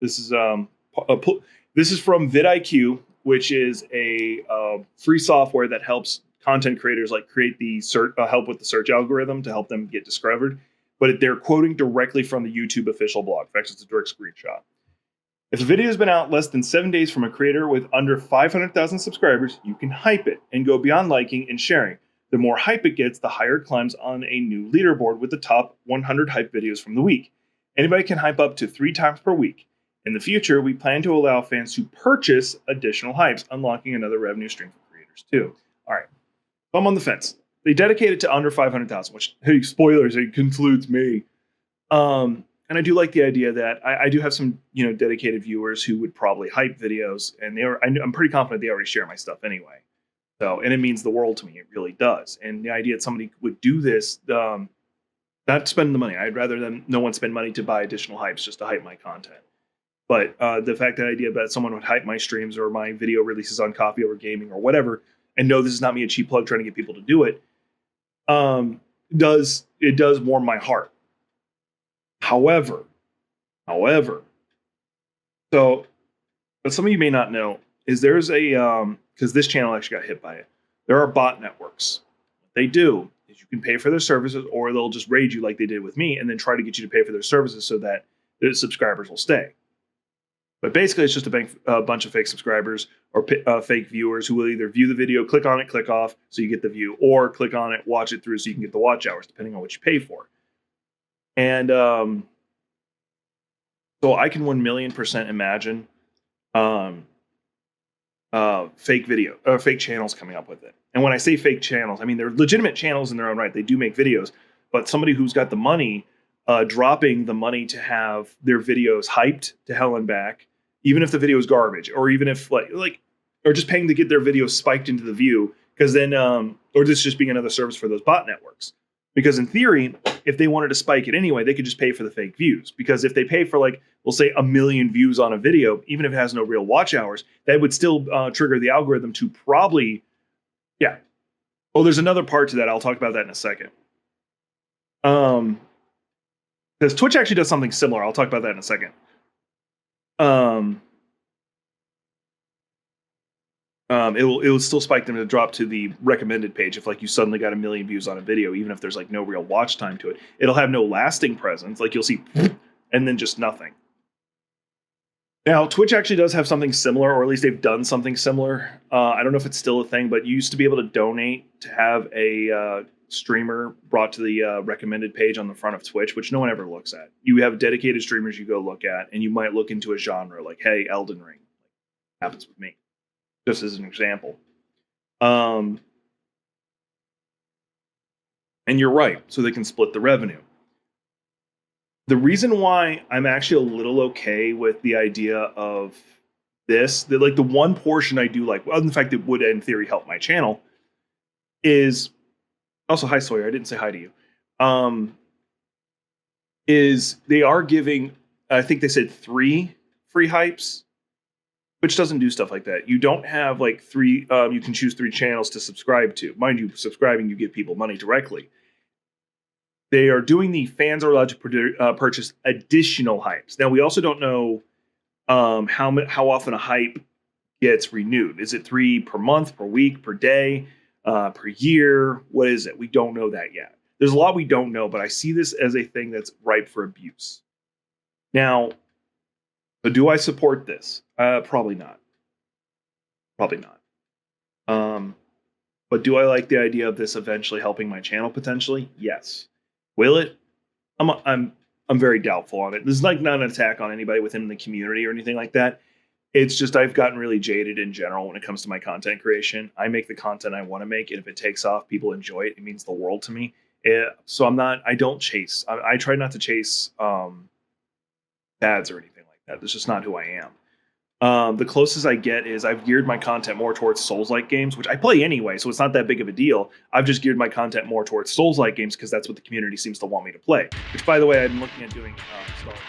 This is this is from vidIQ, which is a free software that helps content creators like create the search, help with the search algorithm to help them get discovered. But they're quoting directly from the YouTube official blog. In fact, it's a direct screenshot. If a video has been out less than 7 days from a creator with under 500,000 subscribers, you can hype it and go beyond liking and sharing. The more hype it gets, the higher it climbs on a new leaderboard with the top 100 hype videos from the week. Anybody can hype up to 3 times per week. In the future, we plan to allow fans to purchase additional hypes, unlocking another revenue stream for creators too. All right, so I'm on the fence. They dedicate it to under 500,000, which, hey, spoilers, it concludes me. And I do like the idea that I do have some, dedicated viewers who would probably hype videos, and I'm pretty confident they already share my stuff anyway. So, and it means the world to me. It really does. And the idea that somebody would do this, not spend the money. I'd rather than no one spend money to buy additional hypes just to hype my content. But the idea that someone would hype my streams or my video releases on Coffee Over Gaming or whatever, and know this is not me a cheap plug trying to get people to do it, does warm my heart. However, so what some of you may not know is there's a because this channel actually got hit by it. There are bot networks. What they do is you can pay for their services, or they'll just raid you like they did with me, and then try to get you to pay for their services so that the subscribers will stay. But basically, it's just a bunch of fake subscribers or fake viewers who will either view the video, click on it, click off, so you get the view, or click on it, watch it through, so you can get the watch hours, depending on what you pay for. And so I can 1,000,000% imagine fake video or fake channels coming up with it. And when I say fake channels, I mean they're legitimate channels in their own right. They do make videos, but somebody who's got the money, dropping the money to have their videos hyped to hell and back, even if the video is garbage, or even if or just paying to get their videos spiked into the view, because then, or this just being another service for those bot networks. Because in theory, if they wanted to spike it anyway, they could just pay for the fake views. Because if they pay for we'll say 1 million views on a video, even if it has no real watch hours, that would still trigger the algorithm to probably, yeah. Oh, there's another part to that. I'll talk about that in a second. Because Twitch actually does something similar. I'll talk about that in a second. It'll still spike them to drop to the recommended page if you suddenly got 1 million views on a video, even if there's no real watch time to it. It'll have no lasting presence. You'll see, and then just nothing. Now, Twitch actually does have something similar, or at least they've done something similar. I don't know if it's still a thing, but you used to be able to donate to have a streamer brought to the recommended page on the front of Twitch, which no one ever looks at. You have dedicated streamers you go look at, and you might look into a genre like, hey, Elden Ring. Happens with me, just as an example. And you're right, so they can split the revenue. The reason why I'm actually a little okay with the idea of this, the one portion I do like, well, in fact, it would in theory help my channel, is also, hi Sawyer, I didn't say hi to you. Is they are giving, I think they said 3 free hypes, which doesn't do stuff like that. You don't have 3, you can choose 3 channels to subscribe to. Mind you, subscribing, you give people money directly. They are doing the fans are allowed to purchase additional hypes. Now, we also don't know how often a hype gets renewed. Is it 3 per month, per week, per day, per year? What is it? We don't know that yet. There's a lot we don't know, but I see this as a thing that's ripe for abuse. Now, but do I support this? Probably not. Probably not. But do I like the idea of this eventually helping my channel potentially? Yes. Will it? I'm very doubtful on it. This is not an attack on anybody within the community or anything like that. It's just I've gotten really jaded in general when it comes to my content creation. I make the content I want to make, and if it takes off, people enjoy it. It means the world to me. So I don't chase. I try not to chase fads or anything like that. That's just not who I am. The closest I get is I've geared my content more towards Souls-like games, which I play anyway, so it's not that big of a deal. I've just geared my content more towards Souls-like games because that's what the community seems to want me to play. Which, by the way, I'm looking at doing Star Wars.